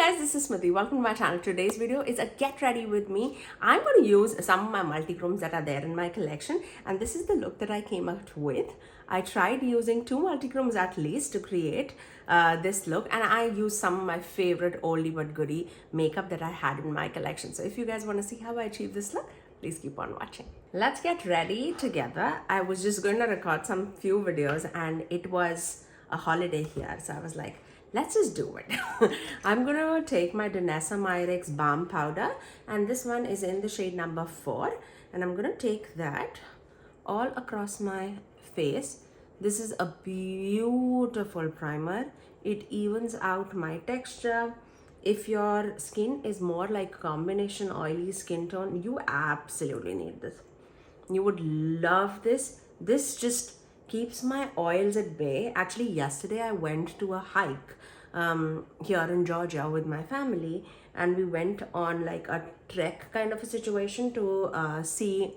guys, this is Smithy. Welcome to my channel. Today's video is a get ready with me. I'm going to use some of my multichromes that are there in my collection, and this is the look that I came out with. I tried using 2 multichromes at least to create this look, and I used some of my favorite oldie but goodie makeup that I had in my collection. So if you guys want to see how I achieved this look, please keep on watching. Let's get ready together. I was just going to record some few videos, and it was a holiday here, so I was like, let's just do it. I'm gonna take my Danessa Myricks Balm powder, and this one is in the shade number 4, and I'm gonna take that all across my face. This is a beautiful primer. It evens out my texture. If your skin is more like combination oily skin tone, you absolutely need this. You would love this. This just keeps my oils at bay. Actually, yesterday I went to a hike here in Georgia with my family, and we went on like a trek kind of a situation to see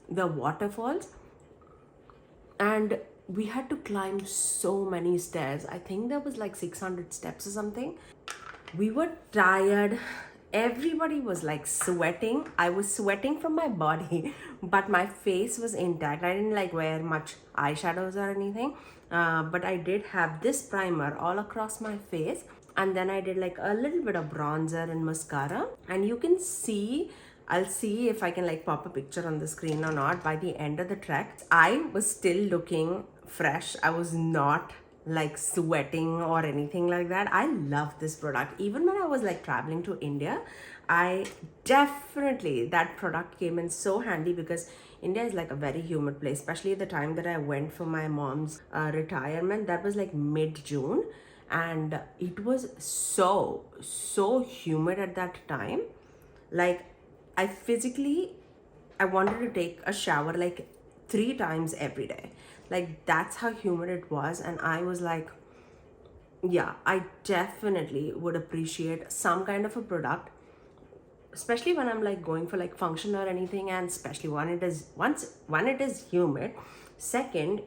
the waterfalls, and we had to climb so many stairs. I think there was like 600 steps or something. We were tired. Everybody was like sweating. I was sweating from my body, but my face was intact. I didn't like wear much eyeshadows or anything, but I did have this primer all across my face, and then I did like a little bit of bronzer and mascara. And you can see, I'll see if I can like pop a picture on the screen or not. By the end of the trek, I was still looking fresh. I was not like sweating or anything like that. I love this product. Even when I was like traveling to India, that product came in so handy, because India is like a very humid place, especially the time that I went for my mom's retirement. That was like mid-June, and it was so humid at that time. Like I wanted to take a shower like 3 times every day. Like that's how humid it was, and I was like, yeah, I definitely would appreciate some kind of a product, especially when I'm like going for like function or anything, and especially when it is humid. Second,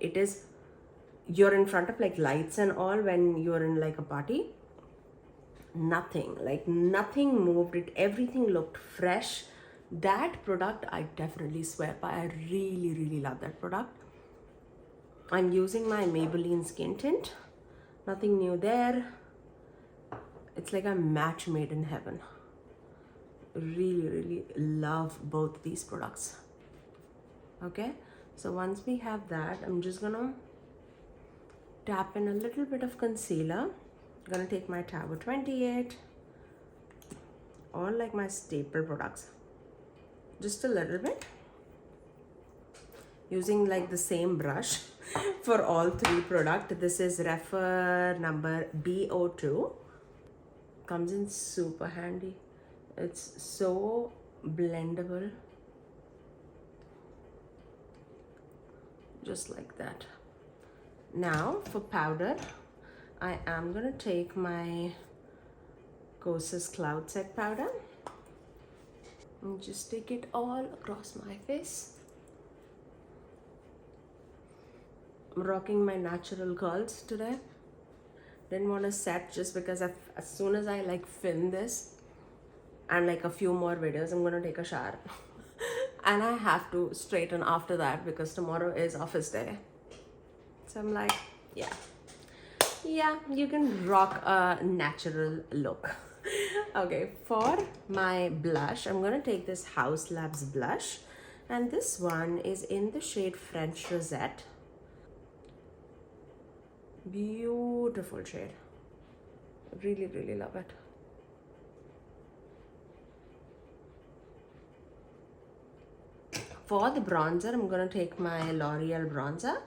you're in front of like lights and all when you're in like a party. Nothing moved. Everything looked fresh. That product I definitely swear by. I really love that product. I'm using my Maybelline Skin tint. Nothing new there. It's like a match made in heaven. Really love both these products. Okay, so once we have that, I'm just gonna tap in a little bit of concealer. I'm gonna take my Tower 28, all like my staple products, just a little bit, using like the same brush for all 3 products. This is refer number B02. Comes in super handy. It's so blendable, just like that. Now for powder, I am gonna take my Kosas Cloud set powder and just take it all across my face. I'm rocking my natural curls today. Didn't want to set just because as soon as I like film this and like a few more videos, I'm gonna take a shower and I have to straighten after that because tomorrow is office day. So I'm like, yeah, you can rock a natural look. Okay, for my blush, I'm gonna take this Haus Labs blush, and this one is in the shade French Rosette. Beautiful shade. Really love it. For the bronzer, I'm gonna take my Loreal bronzer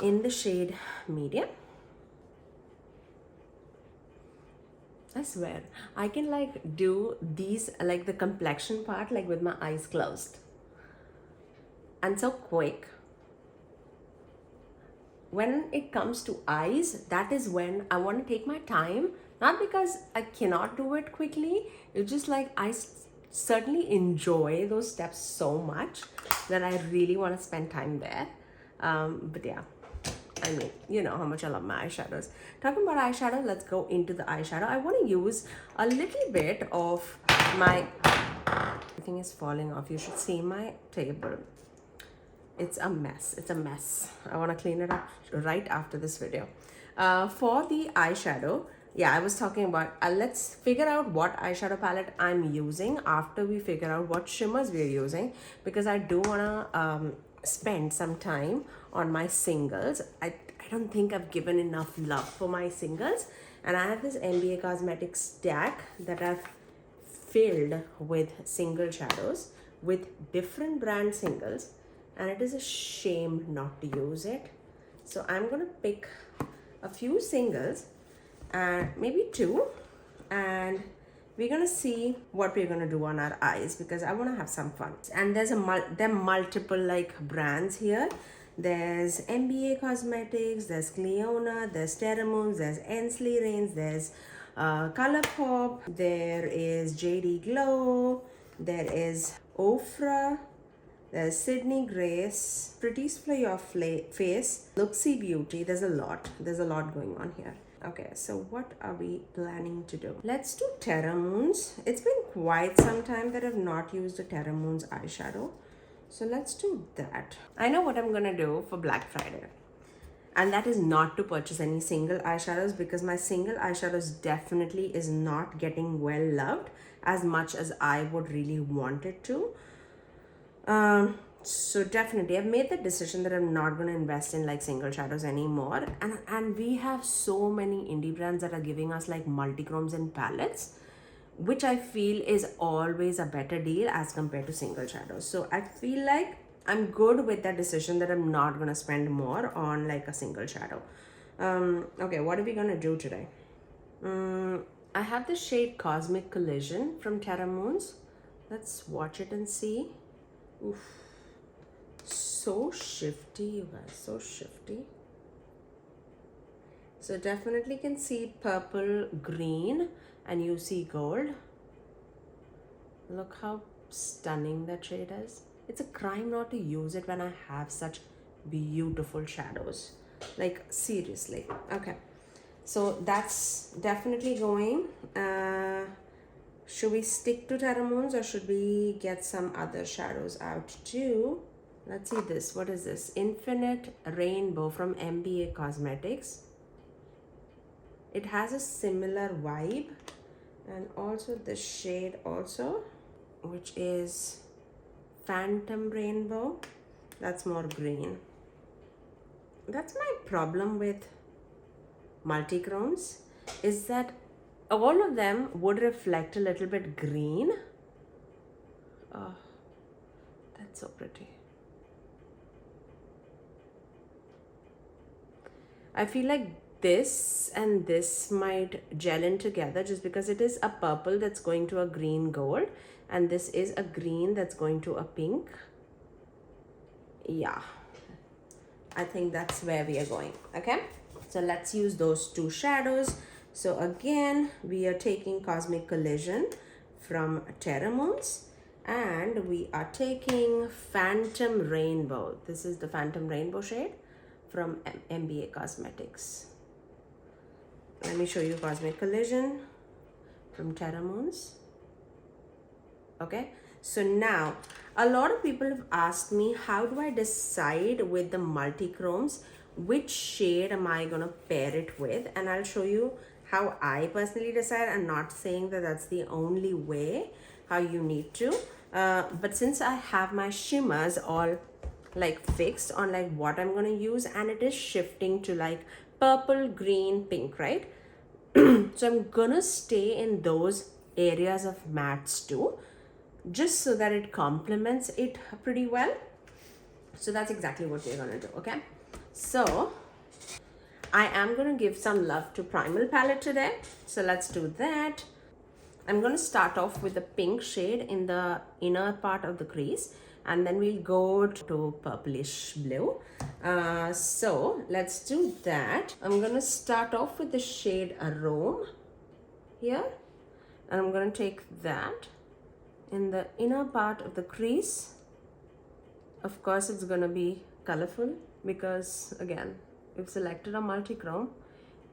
in the shade medium. I swear, I can like do these, like the complexion part, like with my eyes closed, and so quick. When it comes to eyes, that is when I want to take my time, not because I cannot do it quickly. It's just like I certainly enjoy those steps so much that I really want to spend time there. But yeah, I mean, you know how much I love my eyeshadows. Talking about eyeshadow, let's go into the eyeshadow. I want to use a little bit of my... Everything is falling off. You should see my table. It's a mess. It's a mess. I want to clean it up right after this video. For the eyeshadow, yeah, I was talking about, let's figure out what eyeshadow palette I'm using after we figure out what shimmers we're using, because I do want to spend some time on my singles. I don't think I've given enough love for my singles, and I have this MBA Cosmetics stack that I've filled with single shadows with different brand singles, and it is a shame not to use it. So I'm gonna pick a few singles, and maybe two, and we're gonna see what we're gonna do on our eyes, because I want to have some fun. And there are multiple like brands here. There's MBA Cosmetics, there's Cleona, there's Terra, there's Ensley Rains, there's Colourpop, there is JD Glow, there is Ofra, there's Sydney Grace, Pretty's for Your Face, Luxie Beauty. There's a lot going on here. Okay, so what are we planning to do? Let's do Terra Moons. It's been quite some time that I've not used a Terra Moons eyeshadow, so let's do that. I know what I'm gonna do for Black Friday, and that is not to purchase any single eyeshadows, because my single eyeshadows definitely is not getting well loved as much as I would really want it to. So definitely I've made the decision that I'm not going to invest in like single shadows anymore, and we have so many indie brands that are giving us like multichromes and palettes, which I feel is always a better deal as compared to single shadows. So I feel like I'm good with that decision that I'm not going to spend more on like a single shadow. Okay, what are we going to do today? I have the shade Cosmic Collision from Terra Moons. Let's swatch it and see. Oof. So shifty, you guys, so shifty. So definitely can see purple, green, and you see gold. Look how stunning that shade is. It's a crime not to use it when I have such beautiful shadows. Like, seriously. Okay, so that's definitely going. Should we stick to Terra Moons, or should we get some other shadows out too? Let's see this. What is this? Infinite Rainbow from MBA Cosmetics. It has a similar vibe, and also the shade also, which is Phantom Rainbow. That's more green. That's my problem with Multichromes, is that all of them would reflect a little bit green. Oh, that's so pretty. I feel like this and this might gel in together, just because it is a purple that's going to a green gold, and this is a green that's going to a pink. Yeah, I think that's where we are going. Okay, so let's use those two shadows. So again, we are taking Cosmic Collision from Terra Moons, and we are taking Phantom Rainbow. This is the Phantom Rainbow shade from MBA Cosmetics. Let me show you Cosmic Collision from Terra Moons. Okay, so now a lot of people have asked me, how do I decide with the multichromes which shade am I gonna pair it with? And I'll show you how I personally decide. I'm not saying that that's the only way how you need to, but since I have my shimmers all like fixed on like what I'm gonna use, and it is shifting to like purple, green, pink, right? So I'm gonna stay in those areas of mattes too, just so that it complements it pretty well. So that's exactly what we're gonna do. Okay, so I am going to give some love to Primal palette today. So let's do that. I'm going to start off with the pink shade in the inner part of the crease, and then we'll go to purplish blue. So let's do that. I'm going to start off with the shade Arome here, and I'm going to take that in the inner part of the crease. Of course, it's going to be colorful because, again, you've selected a multichrome,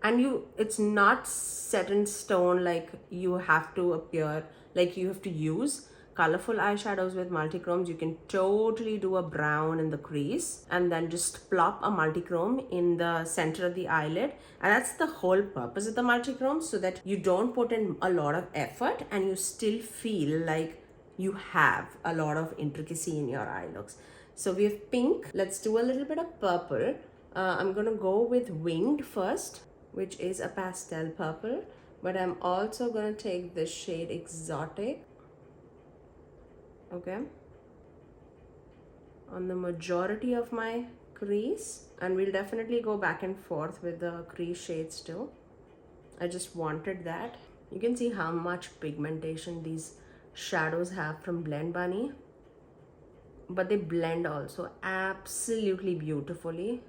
and it's not set in stone, like you have to appear, like you have to use colorful eyeshadows with multichromes. You can totally do a brown in the crease and then just plop a multichrome in the center of the eyelid, and that's the whole purpose of the multichrome, so that you don't put in a lot of effort and you still feel like you have a lot of intricacy in your eye looks. So we have pink. Let's do a little bit of purple. I'm gonna go with Winged first, which is a pastel purple, but I'm also gonna take this shade Exotic, okay, on the majority of my crease, and we'll definitely go back and forth with the crease shades too. I just wanted that. You can see how much pigmentation these shadows have from Blend Bunny, but they blend also absolutely beautifully.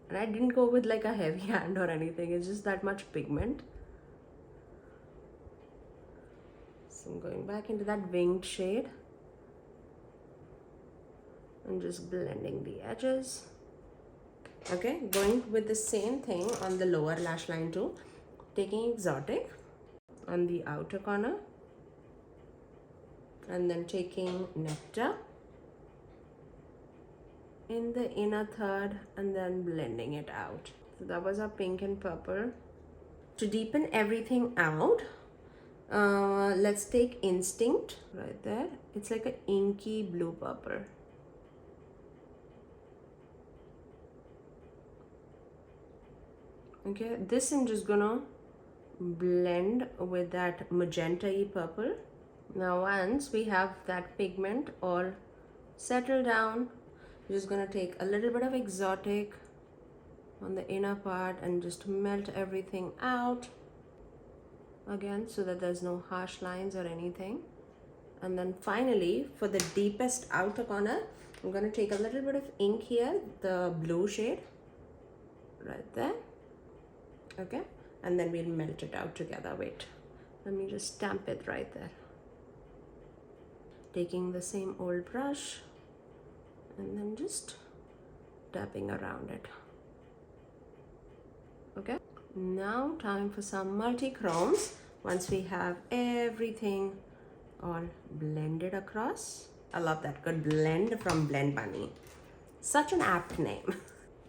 And I didn't go with like a heavy hand or anything, it's just that much pigment. So I'm going back into that Winged shade and just blending the edges. Okay, going with the same thing on the lower lash line too, taking Exotic on the outer corner and then taking Nectar in the inner third and then blending it out. So that was our pink and purple. To deepen everything out, let's take Instinct right there. It's like an inky blue purple. Okay, this I'm just gonna blend with that magenta-y purple. Now once we have that pigment all settled down, I'm just gonna take a little bit of Exotic on the inner part and just melt everything out again, so that there's no harsh lines or anything. And then finally, for the deepest outer corner, I'm gonna take a little bit of ink here, the blue shade right there, okay, and then we'll melt it out together. Wait, let me just stamp it right there, taking the same old brush and then just tapping around it. Okay, now time for some multichromes. Once we have everything all blended across. I love that, good blend from Blend Bunny, such an apt name.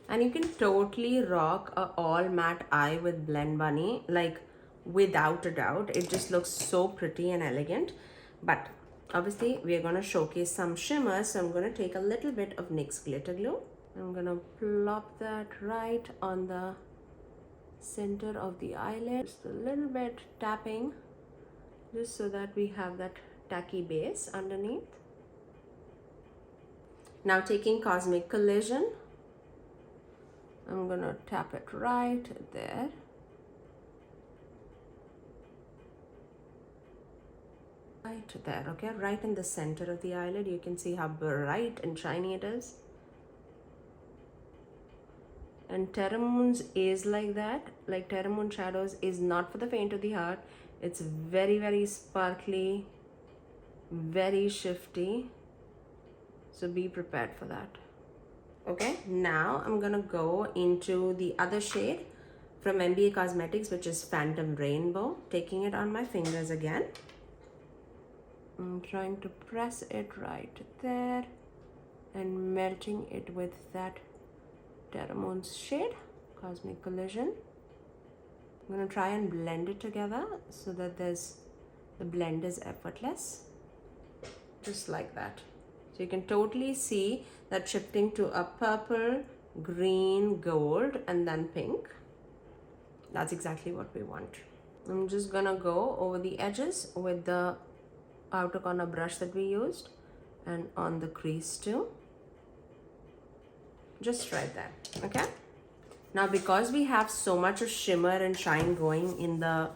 And you can totally rock a all matte eye with Blend Bunny, like without a doubt. It just looks so pretty and elegant. But obviously we are going to showcase some shimmers, so I'm going to take a little bit of NYX glitter glue. I'm going to plop that right on the center of the eyelid, just a little bit tapping, just so that we have that tacky base underneath. Now taking Cosmic Collision, I'm gonna tap it right there. Right there, okay, right in the center of the eyelid. You can see how bright and shiny it is. And Terra Moons is like that. Like Terra Moon shadows is not for the faint of the heart. It's very, very sparkly, very shifty. So be prepared for that. Okay, now I'm gonna go into the other shade from MBA Cosmetics, which is Phantom Rainbow. Taking it on my fingers again. I'm trying to press it right there and melting it with that Terra Moon's shade, Cosmic Collision. I'm gonna try and blend it together so that the blend is effortless, just like that. So you can totally see that shifting to a purple, green, gold, and then pink. That's exactly what we want. I'm just gonna go over the edges with the outer corner brush that we used and on the crease too. Just right there, okay? Now because we have so much of shimmer and shine going in the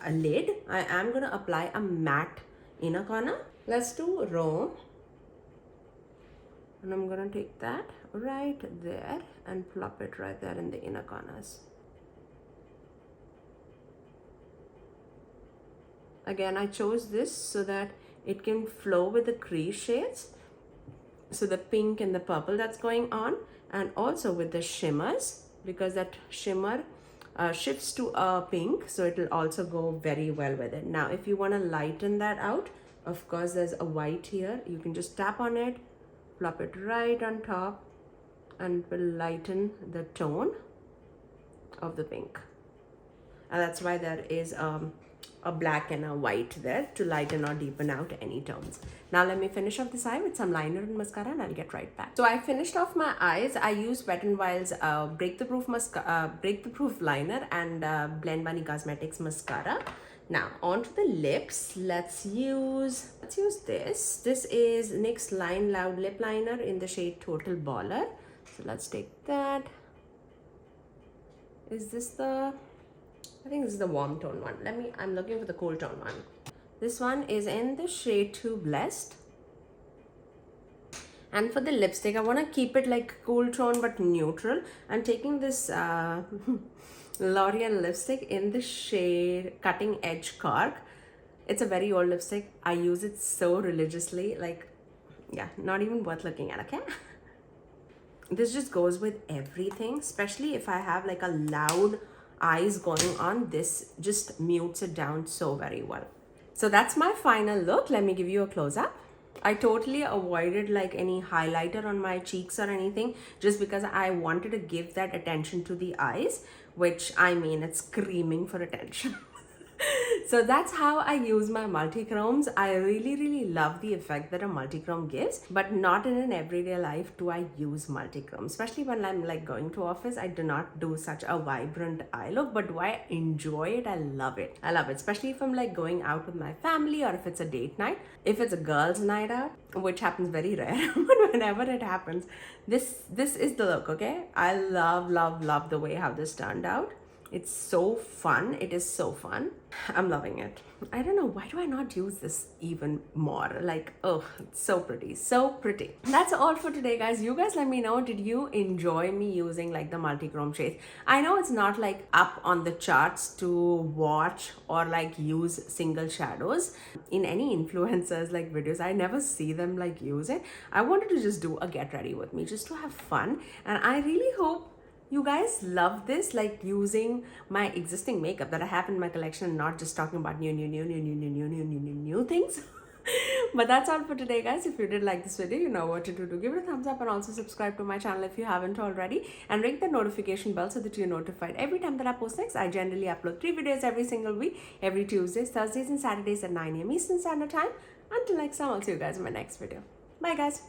lid, I am gonna apply a matte inner corner. Let's do Rome. And I'm gonna take that right there and plop it right there in the inner corners. Again, I chose this so that it can flow with the crease shades So the pink and the purple that's going on, and also with the shimmers, because that shimmer shifts to a pink, so it will also go very well with it. Now if you want to lighten that out, of course there's a white here. You can just tap on it, plop it right on top, and it will lighten the tone of the pink. And that's why there is a black and a white there to lighten or deepen out any tones. Now let me finish off this eye with some liner and mascara, and I'll get right back. So I finished off my eyes. I used Wet n Wild's Break the Proof liner and Blend Bunny Cosmetics mascara. Now on to the lips. Let's use this. This is NYX Line Loud lip liner in the shade Total Baller. So let's take that. Is this the, I think this is the warm tone one. I'm looking for the cool tone one. This one is in the shade Too Blessed. And for the lipstick, I want to keep it like cool tone but neutral. I'm taking this Loreal lipstick in the shade Cutting Edge Cork. It's a very old lipstick. I use it so religiously, like, yeah, not even worth looking at, okay? This just goes with everything, especially if I have like a loud eyes going on. This just mutes it down so very well. So that's my final look. Let me give you a close-up. I totally avoided like any highlighter on my cheeks or anything, just because I wanted to give that attention to the eyes, which, I mean, it's screaming for attention. So that's how I use my multichromes. I really love the effect that a multichrome gives, but not in an everyday life do I use multichrome. Especially when I'm like going to office, I do not do such a vibrant eye look, but do I enjoy it? I love it. I love it, especially if I'm like going out with my family or if it's a date night. If it's a girls' night out, which happens very rare, but whenever it happens, this is the look, okay? I love the way how this turned out. It's so fun. It is so fun. I'm loving it. I don't know, why do I not use this even more? Like, oh, it's so pretty, so pretty. That's all for today, guys. You guys let me know, did you enjoy me using like the multichrome shades? I know it's not like up on the charts to watch or like use single shadows in any influencers like videos. I never see them like use it. I wanted to just do a get ready with me just to have fun, and I really hope you guys love this, like using my existing makeup that I have in my collection and not just talking about new things. But that's all for today, guys. If you did like this video, you know what to do. Give it a thumbs up and also subscribe to my channel if you haven't already, and ring the notification bell so that you're notified every time that I post next. I generally upload 3 videos every single week, every Tuesdays, Thursdays and Saturdays at 9 AM Eastern Standard Time. Until next time, I'll see you guys in my next video. Bye, guys.